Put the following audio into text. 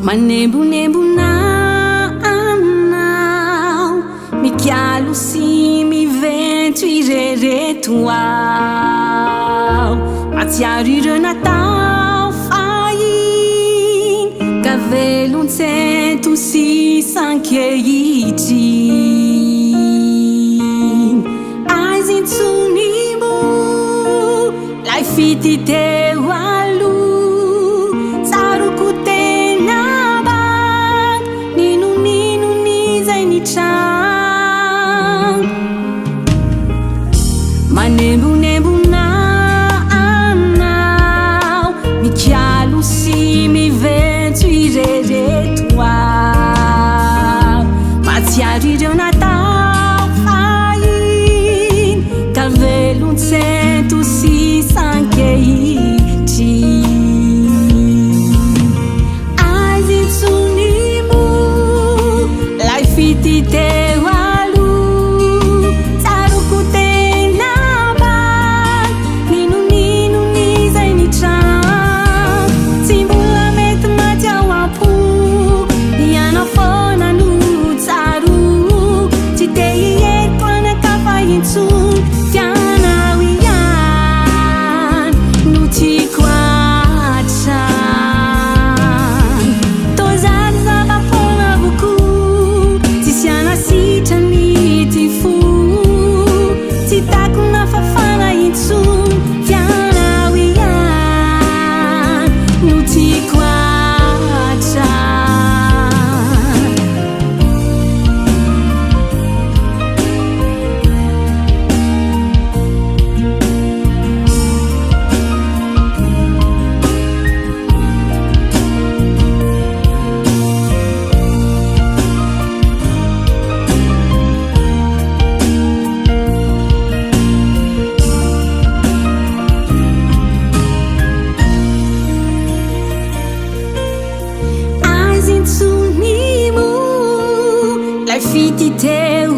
Manembonembona aminao, mikialo sy mivento irereto ao. Matsiaro ireo natao fahiny, ka velon-tsento sy sankehitriny. Aiza intsonimo lay fity teo aloha, tsaroko tena bang ninon'inony zay nitrano. Manembonembona anao, mikialo sy mivento irereto ao. Matsiaro ireo natao fahiny, ka velon-tsento sy sankehitriny. Aiza intsonimo lay fity teo aloha, tsaroko tena bang ninon'inony zay nitrano. Tsy mbola mety maty ao am-po, ianao foana no tsaro. Tsy te hiheriko anakafa intsony, fianao ihany no tiako hatrany. Tozary zava-poana avoko, tsisy anasitrany ty fo. Tsy tako nafafana intsony, fianao ihany no tiako hatrany. Aiza intsonimo lay fity teo